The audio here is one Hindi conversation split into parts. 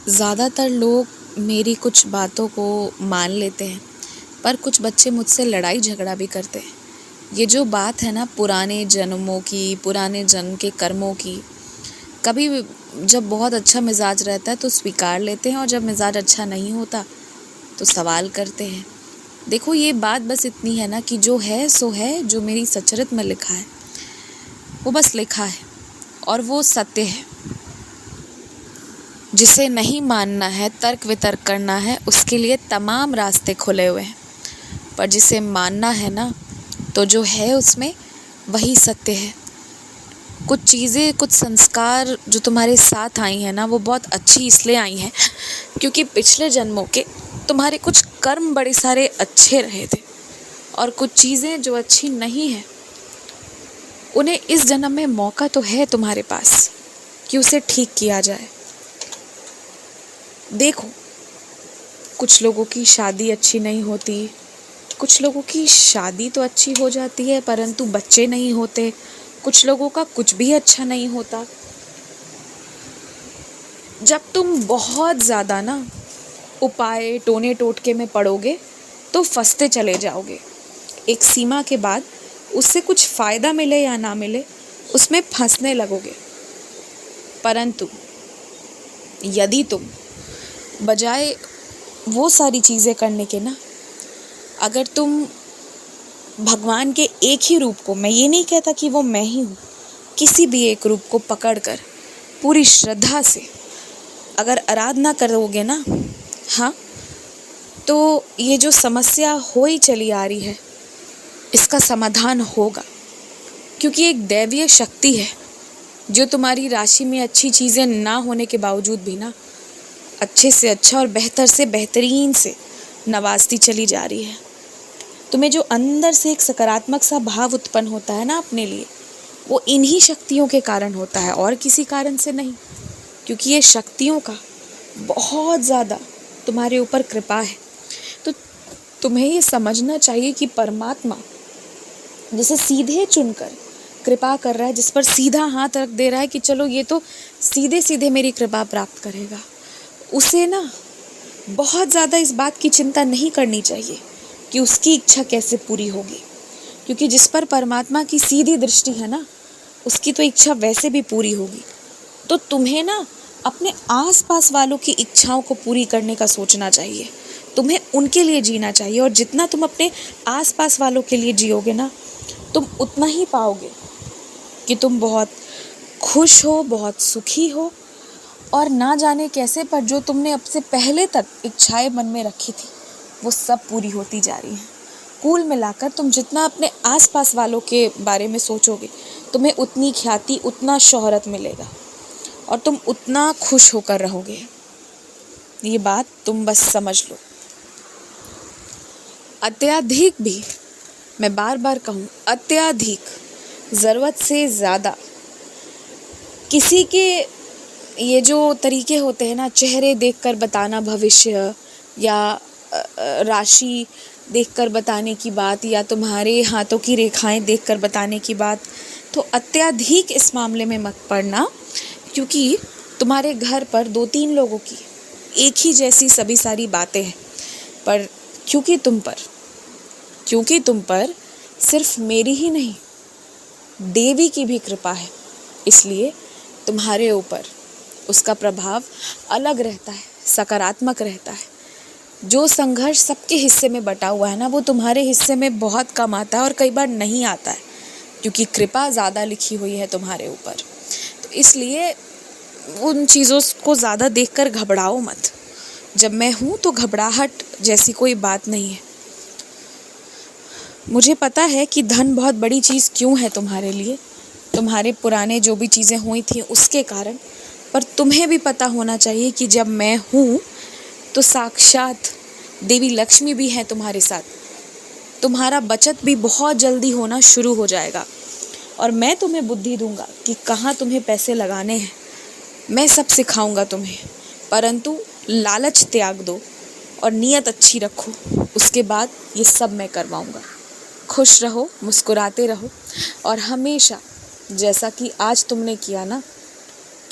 ज़्यादातर लोग मेरी कुछ बातों को मान लेते हैं, पर कुछ बच्चे मुझसे लड़ाई झगड़ा भी करते हैं। ये जो बात है ना पुराने जन्मों की, पुराने जन्म के कर्मों की, कभी जब बहुत अच्छा मिजाज रहता है तो स्वीकार लेते हैं और जब मिजाज अच्छा नहीं होता तो सवाल करते हैं। देखो ये बात बस इतनी है ना कि जो है सो है, जो मेरी सचरित में लिखा है वो बस लिखा है और वो सत्य है। जिसे नहीं मानना है, तर्क वितर्क करना है, उसके लिए तमाम रास्ते खुले हुए हैं। पर जिसे मानना है ना, तो जो है उसमें वही सत्य है। कुछ चीज़ें, कुछ संस्कार जो तुम्हारे साथ आई हैं ना, वो बहुत अच्छी इसलिए आई हैं क्योंकि पिछले जन्मों के तुम्हारे कुछ कर्म बड़े सारे अच्छे रहे थे और कुछ चीज़ें जो अच्छी नहीं हैं उन्हें इस जन्म में मौका तो है तुम्हारे पास कि उसे ठीक किया जाए। देखो, कुछ लोगों की शादी अच्छी नहीं होती, कुछ लोगों की शादी तो अच्छी हो जाती है परंतु बच्चे नहीं होते, कुछ लोगों का कुछ भी अच्छा नहीं होता। जब तुम बहुत ज़्यादा ना उपाय टोने टोटके में पड़ोगे तो फंसते चले जाओगे। एक सीमा के बाद उससे कुछ फ़ायदा मिले या ना मिले उसमें फंसने लगोगे। परंतु यदि तुम बजाय वो सारी चीज़ें करने के ना, अगर तुम भगवान के एक ही रूप को, मैं ये नहीं कहता कि वो मैं ही हूँ, किसी भी एक रूप को पकड़कर पूरी श्रद्धा से अगर आराधना करोगे ना, हाँ, तो ये जो समस्या हो ही चली आ रही है इसका समाधान होगा। क्योंकि एक दैवीय शक्ति है जो तुम्हारी राशि में अच्छी चीज़ें ना होने के बावजूद भी ना अच्छे से अच्छा और बेहतर से बेहतरीन से नवाजती चली जा रही है। तुम्हें जो अंदर से एक सकारात्मक सा भाव उत्पन्न होता है ना अपने लिए, वो इन्हीं शक्तियों के कारण होता है और किसी कारण से नहीं। क्योंकि ये शक्तियों का बहुत ज़्यादा तुम्हारे ऊपर कृपा है। तो तुम्हें ये समझना चाहिए कि परमात्मा जिसे सीधे चुनकर कृपा कर रहा है, जिस पर सीधा हाथ रख दे रहा है कि चलो ये तो सीधे सीधे मेरी कृपा प्राप्त करेगा, उसे ना बहुत ज़्यादा इस बात की चिंता नहीं करनी चाहिए कि उसकी इच्छा कैसे पूरी होगी। क्योंकि जिस पर परमात्मा की सीधी दृष्टि है ना, उसकी तो इच्छा वैसे भी पूरी होगी। तो तुम्हें ना अपने आसपास वालों की इच्छाओं को पूरी करने का सोचना चाहिए, तुम्हें उनके लिए जीना चाहिए। और जितना तुम अपने आसपास वालों के लिए जियोगे ना, तुम उतना ही पाओगे कि तुम बहुत खुश हो, बहुत सुखी हो और ना जाने कैसे, पर जो तुमने अब से पहले तक इच्छाएं मन में रखी थी वो सब पूरी होती जा रही हैं। कुल मिलाकर तुम जितना अपने आसपास वालों के बारे में सोचोगे, तुम्हें उतनी ख्याति, उतना शोहरत मिलेगा और तुम उतना खुश होकर रहोगे। ये बात तुम बस समझ लो। अत्यधिक भी, मैं बार बार कहूँ, अत्यधिक ज़रूरत से ज़्यादा किसी के ये जो तरीके होते हैं ना, चेहरे देखकर बताना भविष्य, या राशि देखकर बताने की बात, या तुम्हारे हाथों की रेखाएं देखकर बताने की बात, तो अत्यधिक इस मामले में मत पड़ना। क्योंकि तुम्हारे घर पर 2-3 लोगों की एक ही जैसी सभी सारी बातें हैं, पर क्योंकि तुम पर सिर्फ मेरी ही नहीं, देवी की भी कृपा है, इसलिए तुम्हारे ऊपर उसका प्रभाव अलग रहता है, सकारात्मक रहता है। जो संघर्ष सबके हिस्से में बटा हुआ है ना, वो तुम्हारे हिस्से में बहुत कम आता है और कई बार नहीं आता है, क्योंकि कृपा ज़्यादा लिखी हुई है तुम्हारे ऊपर। तो इसलिए उन चीज़ों को ज़्यादा देखकर घबराओ मत। जब मैं हूँ तो घबराहट जैसी कोई बात नहीं है। मुझे पता है कि धन बहुत बड़ी चीज़ क्यों है तुम्हारे लिए, तुम्हारे पुराने जो भी चीज़ें हुई थी उसके कारण। पर तुम्हें भी पता होना चाहिए कि जब मैं हूँ तो साक्षात देवी लक्ष्मी भी है तुम्हारे साथ। तुम्हारा बचत भी बहुत जल्दी होना शुरू हो जाएगा और मैं तुम्हें बुद्धि दूंगा कि कहाँ तुम्हें पैसे लगाने हैं। मैं सब सिखाऊंगा तुम्हें, परंतु लालच त्याग दो और नीयत अच्छी रखो, उसके बाद ये सब मैं करवाऊंगा। खुश रहो, मुस्कुराते रहो और हमेशा जैसा कि आज तुमने किया ना,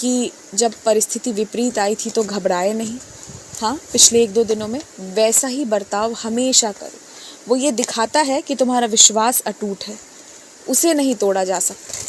कि जब परिस्थिति विपरीत आई थी तो घबराए नहीं। हाँ, पिछले 1-2 दिनों में वैसा ही बर्ताव हमेशा करो। वो ये दिखाता है कि तुम्हारा विश्वास अटूट है, उसे नहीं तोड़ा जा सकता।